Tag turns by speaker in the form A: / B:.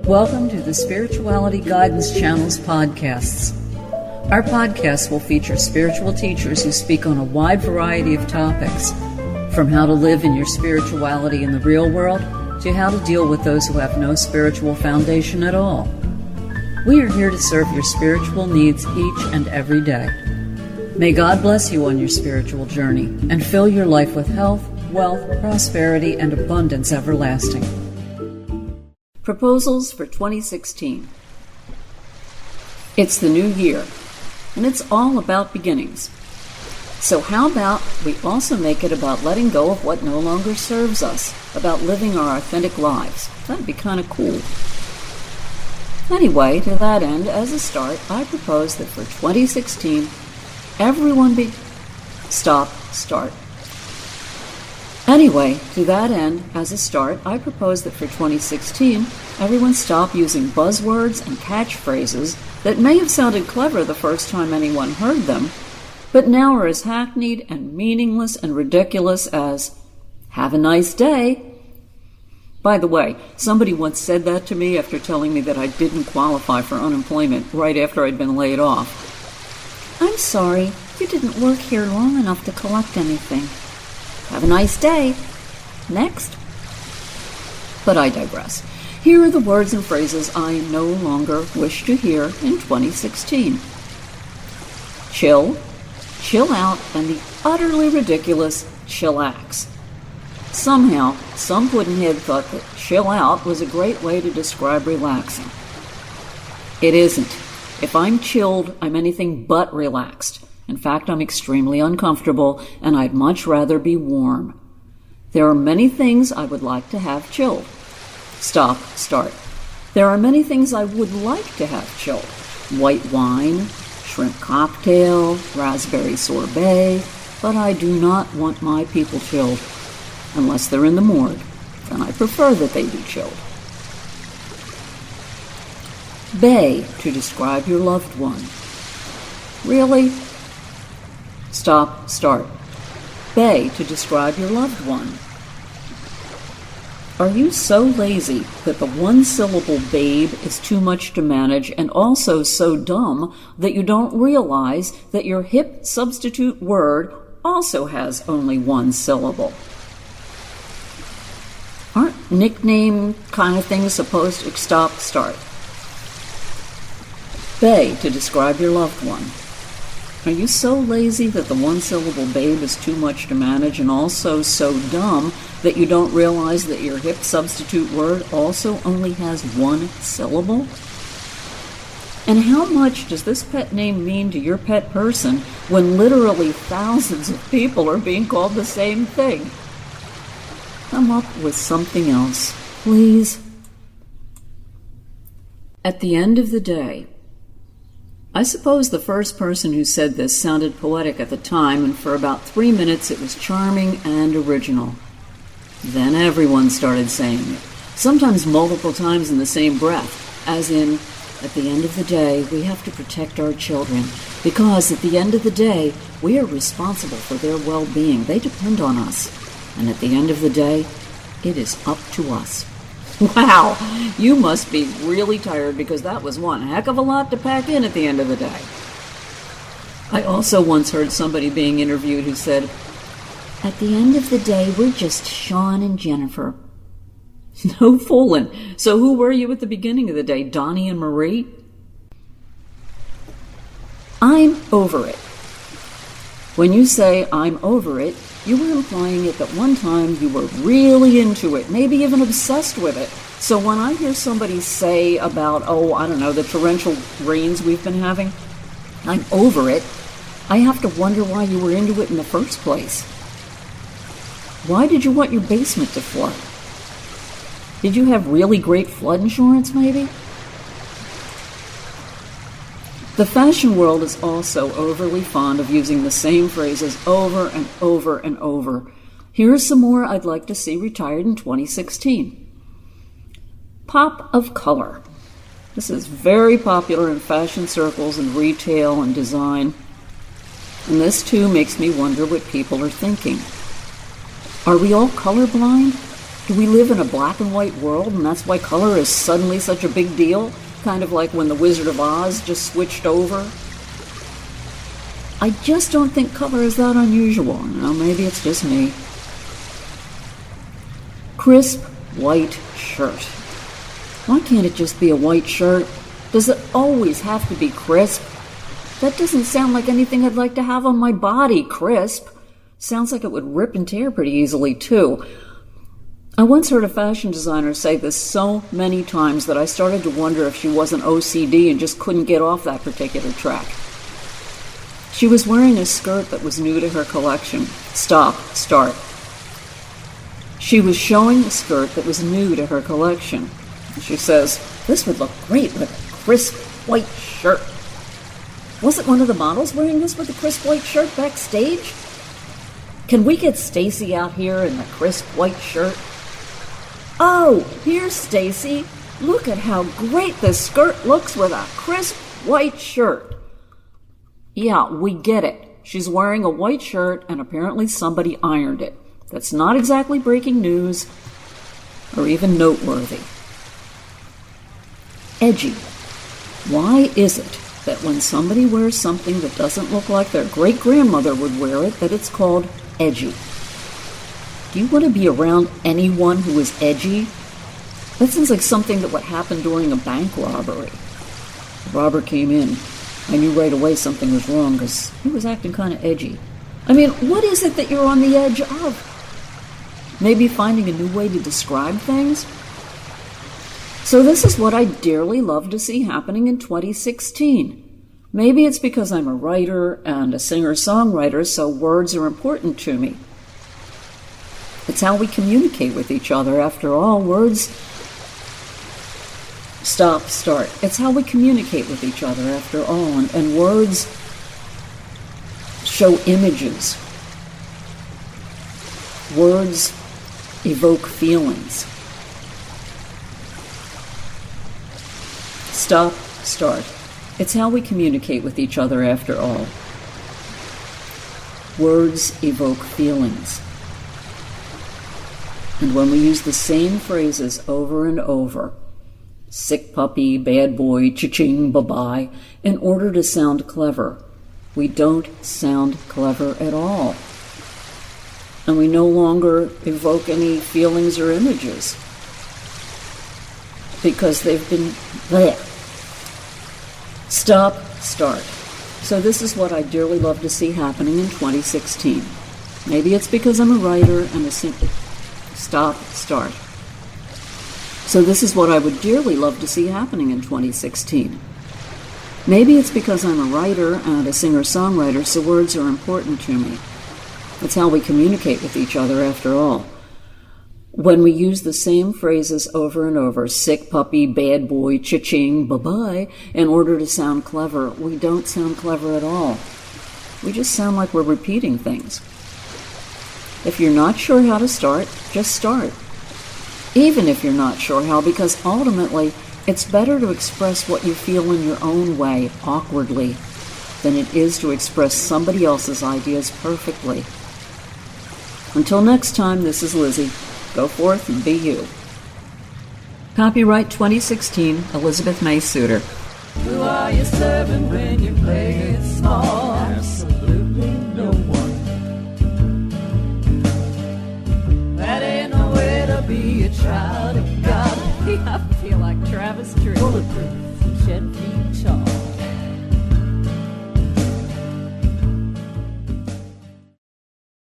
A: Welcome to the Spirituality Guidance Channel's podcasts. Our podcasts will feature spiritual teachers who speak on a wide variety of topics, from how to live in your spirituality in the real world to how to deal with those who have no spiritual foundation at all. We are here to serve your spiritual needs each and every day. May God bless you on your spiritual journey and fill your life with health, wealth, prosperity, and abundance everlasting. Proposals for 2016. It's the new year, and it's all about beginnings. So how about we also make it about letting go of what no longer serves us, about living our authentic lives? That'd be kind of cool. Anyway, to that end, as a start, I propose that for 2016, everyone start. Anyway, to that end, as a start, I propose that for 2016, everyone stop using buzzwords and catchphrases that may have sounded clever the first time anyone heard them, but now are as hackneyed and meaningless and ridiculous as, "Have a nice day." By the way, somebody once said that to me after telling me that I didn't qualify for unemployment right after I'd been laid off. "I'm sorry, you didn't work here long enough to collect anything. Have a nice day. Next." But I digress. Here are the words and phrases I no longer wish to hear in 2016. Chill, chill out, and the utterly ridiculous chillax. Somehow, some puddinhead thought that chill out was a great way to describe relaxing. It isn't. If I'm chilled, I'm anything but relaxed. In fact, I'm extremely uncomfortable, and I'd much rather be warm. There are many things I would like to have chilled. Start. There are many things I would like to have chilled. White wine, shrimp cocktail, raspberry sorbet, but I do not want my people chilled. Unless they're in the morgue, then I prefer that they be chilled. Bay, to describe your loved one. Really? Start. Bay, to describe your loved one. Are you so lazy that the one-syllable babe is too much to manage, and also so dumb that you don't realize that your hip substitute word also has only one syllable? Aren't nickname kind of things supposed to start? Bay, to describe your loved one. Are you so lazy that the one-syllable babe is too much to manage, and also so dumb that you don't realize that your hip substitute word also only has one syllable? And how much does this pet name mean to your pet person when literally thousands of people are being called the same thing? Come up with something else, please. At the end of the day, I suppose the first person who said this sounded poetic at the time, and for about 3 minutes it was charming and original. Then everyone started saying it, sometimes multiple times in the same breath, as in, at the end of the day, we have to protect our children, because at the end of the day, we are responsible for their well-being. They depend on us. And at the end of the day, it is up to us. Wow, you must be really tired, because that was one heck of a lot to pack in at the end of the day. I also once heard somebody being interviewed who said, "At the end of the day, we're just Sean and Jennifer." No fooling. So who were you at the beginning of the day, Donnie and Marie? I'm over it. When you say I'm over it, you were implying it that one time you were really into it, maybe even obsessed with it. So when I hear somebody say about, the torrential rains we've been having, I'm over it, I have to wonder why you were into it in the first place. Why did you want your basement to flood? Did you have really great flood insurance, maybe? The fashion world is also overly fond of using the same phrases over and over and over. Here are some more I'd like to see retired in 2016. Pop of color. This is very popular in fashion circles and retail and design. And this too makes me wonder what people are thinking. Are we all colorblind? Do we live in a black and white world, and that's why color is suddenly such a big deal? Kind of like when the Wizard of Oz just switched over? I just don't think color is that unusual. Maybe it's just me. Crisp white shirt. Why can't it just be a white shirt? Does it always have to be crisp? That doesn't sound like anything I'd like to have on my body, crisp. Sounds like it would rip and tear pretty easily, too. I once heard a fashion designer say this so many times that I started to wonder if she wasn't OCD and just couldn't get off that particular track. She was wearing a skirt that was new to her collection. Start. She was showing a skirt that was new to her collection. She says, "This would look great with a crisp white shirt." Wasn't one of the models wearing this with a crisp white shirt backstage? Can we get Stacy out here in the crisp white shirt? Oh, here's Stacy. Look at how great this skirt looks with a crisp white shirt. Yeah, we get it. She's wearing a white shirt and apparently somebody ironed it. That's not exactly breaking news or even noteworthy. Edgy. Why is it that when somebody wears something that doesn't look like their great-grandmother would wear it, that it's called edgy? Do you want to be around anyone who is edgy? That sounds like something that would happen during a bank robbery. The robber came in. I knew right away something was wrong because he was acting kind of edgy. I mean, what is it that you're on the edge of? Maybe finding a new way to describe things? So this is what I dearly love to see happening in 2016. Maybe it's because I'm a writer and a singer-songwriter, so words are important to me. It's how we communicate with each other. After all, words... Start. It's how we communicate with each other, after all, and words show images. Words evoke feelings. Start. It's how we communicate with each other, after all. Words evoke feelings. And when we use the same phrases over and over, sick puppy, bad boy, cha-ching, bye-bye, in order to sound clever, we don't sound clever at all. And we no longer evoke any feelings or images because they've been there. Start. So this is what I dearly love to see happening in 2016. Maybe it's because I'm a writer and a singer. Start. So this is what I would dearly love to see happening in 2016. Maybe it's because I'm a writer and a singer-songwriter, so words are important to me. It's how we communicate with each other, after all. When we use the same phrases over and over, sick puppy, bad boy, cha-ching, bye-bye, in order to sound clever, we don't sound clever at all. We just sound like we're repeating things. If you're not sure how to start, just start. Even if you're not sure how, because ultimately, it's better to express what you feel in your own way, awkwardly, than it is to express somebody else's ideas perfectly. Until next time, this is Lizzie. Go forth and be you. Copyright 2016, Elizabeth May Suter.
B: Who are you serving when you play it small? Absolutely no one. That ain't no way to be a child of God.
C: I feel like Travis Tritt.
B: Bulletproof, shed feet, charge.